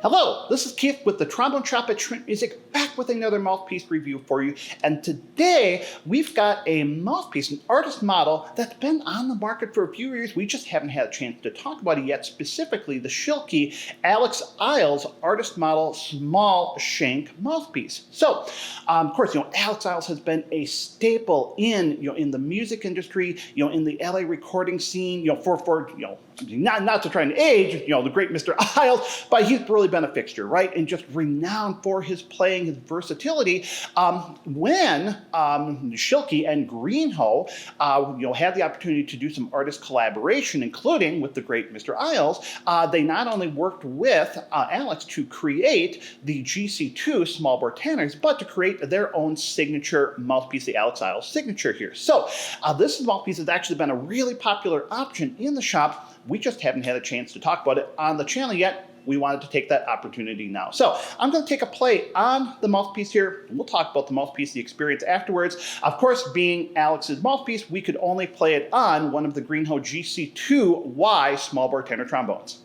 Hello, this is Keith with the Trombone Shop at Trent Music, back with another mouthpiece review for you. And today we've got a mouthpiece, an artist model that's been on the market for a few years. We just haven't had a chance to talk about it yet, specifically the Schilke Iles artist model small shank mouthpiece. So, of course, Alex Iles has been a staple in the music industry, in the LA recording scene, for not to try and age, the great Mr. Iles, but he's really been a fixture, right? And just renowned for his playing, his versatility. When Schilke and Greenhoe, had the opportunity to do some artist collaboration, including with the great Mr. Iles, they not only worked with Alex to create the GC2 small bore tenors, but to create their own signature mouthpiece, the Alex Iles signature here. So this mouthpiece has actually been a really popular option in the shop. We just haven't had a chance to talk about it on the channel yet. We wanted to take that opportunity now. So I'm going to take a play on the mouthpiece here. We'll talk about the mouthpiece, the experience afterwards. Of course, being Alex's mouthpiece, we could only play it on one of the Greenhoe GC2 small bore tenor trombones.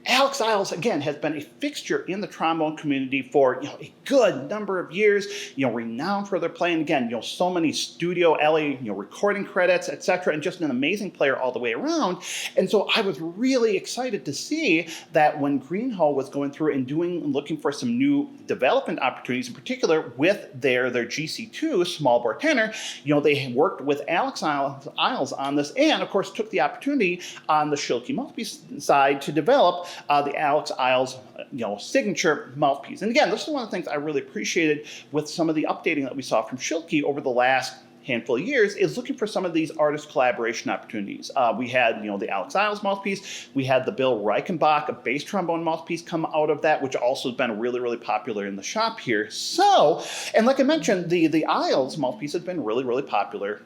Alex Iles, again, has been a fixture in the trombone community for a good number of years, renowned for their playing. Again, so many studio LA, recording credits, etc., and just an amazing player all the way around. And so I was really excited to see that when Greenhoe was going through and looking for some new development opportunities, in particular with their GC2 small bore tenor, they worked with Alex Iles on this, and of course took the opportunity on the Schilke mouthpiece side to develop the Alex Iles, signature mouthpiece. And again, this is one of the things I really appreciated with some of the updating that we saw from Schilke over the last handful of years is looking for some of these artist collaboration opportunities. We had, the Iles mouthpiece. We had the Bill Reichenbach, a bass trombone mouthpiece, come out of that, which also has been really, really popular in the shop here. So, and like I mentioned, the Iles mouthpiece has been really, really popular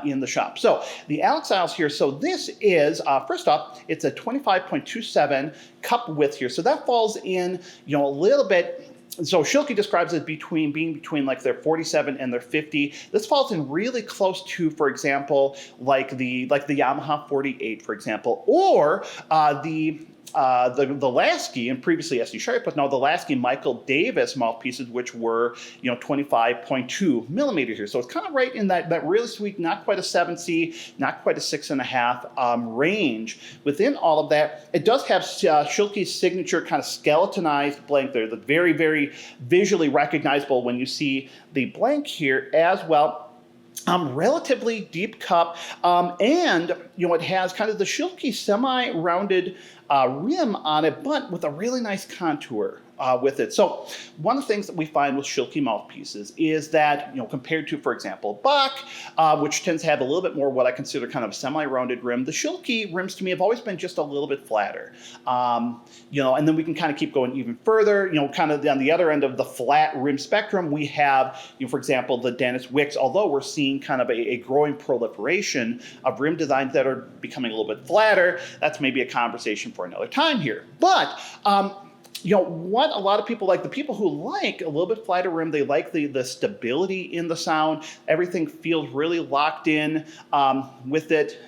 in the shop. So the Iles here, so this is, first off, it's a 25.27 cup width here. So that falls in, a little bit. So Schilke describes it being between like their 47 and their 50. This falls in really close to, for example, like the Yamaha 48, for example, or the Lasky, and previously SC Sharp, but now the Lasky Michael Davis mouthpieces, which were 25.2 millimeters here. So it's kind of right in that really sweet, not quite a 7C, not quite a 6.5 range. Within all of that, it does have Schilke's signature kind of skeletonized blank there. The very, very visually recognizable when you see the blank here as well. Relatively deep cup, and it has kind of the Schilke semi-rounded rim on it, but with a really nice contour with it. So one of the things that we find with Schilke mouthpieces is that, compared to, for example, Bach, which tends to have a little bit more what I consider kind of a semi-rounded rim, the Schilke rims to me have always been just a little bit flatter. And then we can kind of keep going even further, kind of on the other end of the flat rim spectrum, we have, for example, the Dennis Wicks, although we're seeing kind of a growing proliferation of rim designs that are becoming a little bit flatter. That's maybe a conversation for another time here. But, what a lot of people like, the people who like a little bit flatter rim, they like the stability in the sound. Everything feels really locked in with it.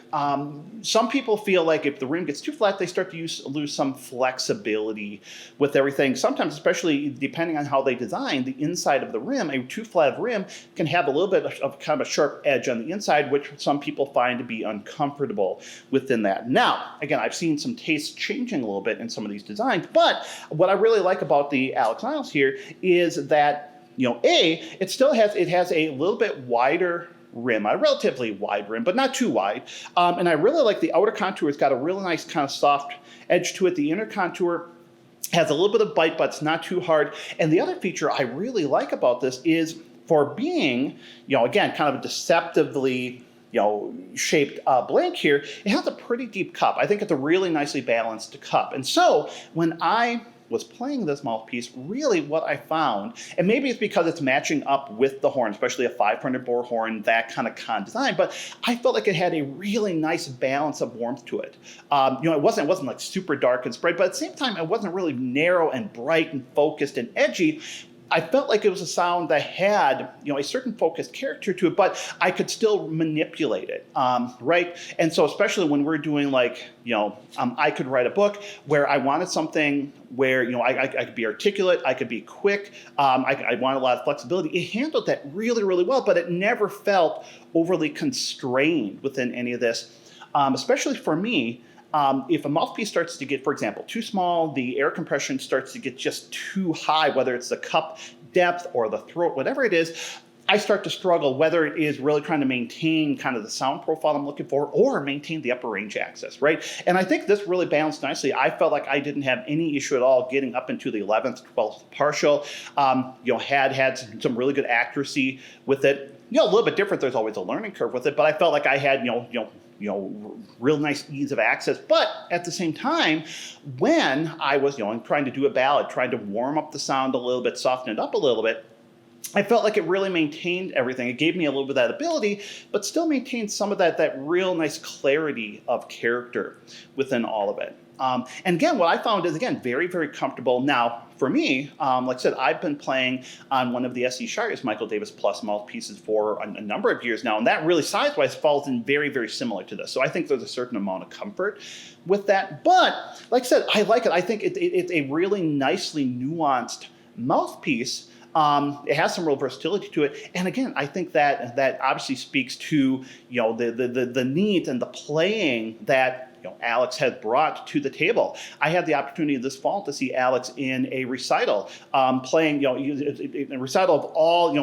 Some people feel like if the rim gets too flat, they start to lose some flexibility with everything. Sometimes, especially depending on how they design the inside of the rim, a too flat rim can have a little bit of kind of a sharp edge on the inside, which some people find to be uncomfortable within that. Now, again, I've seen some tastes changing a little bit in some of these designs, but what I really like about the Iles here is that, it still has a little bit wider rim, a relatively wide rim, but not too wide. And I really like the outer contour. It's got a really nice kind of soft edge to it. The inner contour has a little bit of bite, but it's not too hard. And the other feature I really like about this is for being, again, kind of a deceptively shaped blank here, it has a pretty deep cup. I think it's a really nicely balanced cup. And so when I was playing this mouthpiece, really what I found, and maybe it's because it's matching up with the horn, especially a 500 bore horn, that kind of design, but I felt like it had a really nice balance of warmth to it. It wasn't like super dark and spread, but at the same time, it wasn't really narrow and bright and focused and edgy. I felt like it was a sound that had, a certain focused character to it, but I could still manipulate it, right? And so especially when we're doing I could write a book where I wanted something where, I could be articulate, I could be quick, I wanted a lot of flexibility. It handled that really, really well, but it never felt overly constrained within any of this, especially for me. If a mouthpiece starts to get, for example, too small, the air compression starts to get just too high, whether it's the cup depth or the throat, whatever it is, I start to struggle whether it is really trying to maintain kind of the sound profile I'm looking for or maintain the upper range access, right? And I think this really balanced nicely. I felt like I didn't have any issue at all getting up into the 11th, 12th partial, had some really good accuracy with it. A little bit different. There's always a learning curve with it, but I felt like I had, real nice ease of access. But at the same time, when I was, trying to do a ballad, trying to warm up the sound a little bit, soften it up a little bit, I felt like it really maintained everything. It gave me a little bit of that ability, but still maintained some of that real nice clarity of character within all of it. And again, what I found is, very, very comfortable. Now, for me, like I said, I've been playing on one of the SC Sharp's Michael Davis Plus mouthpieces for a number of years now, and that really size-wise falls in very, very similar to this. So I think there's a certain amount of comfort with that. But like I said, I like it. I think it's a really nicely nuanced mouthpiece. It has some real versatility to it, and again, I think that obviously speaks to the needs and the playing that Alex has brought to the table. I had the opportunity this fall to see Alex in a recital, playing a recital of all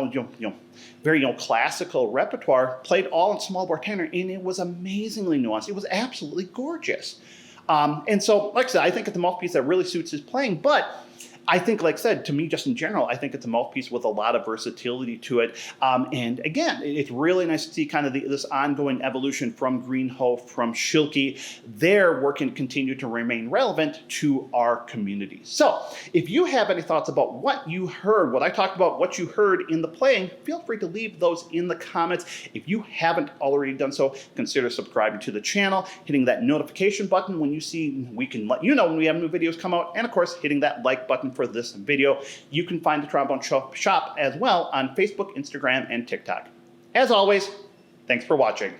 very classical repertoire, played all in small bore tenor, and it was amazingly nuanced. It was absolutely gorgeous. And so, like I said, I think it's the mouthpiece that really suits his playing, but I think, like I said, to me, just in general, I think it's a mouthpiece with a lot of versatility to it. And again, it's really nice to see kind of this ongoing evolution from Greenhoe, from Schilke. Their work can continue to remain relevant to our community. So if you have any thoughts about what you heard, what I talked about, what you heard in the playing, feel free to leave those in the comments. If you haven't already done so, consider subscribing to the channel, hitting that notification button when you see, we can let you know when we have new videos come out, and of course, hitting that like button for this video. You can find the Trombone Shop as well on Facebook, Instagram, and TikTok. As always, thanks for watching.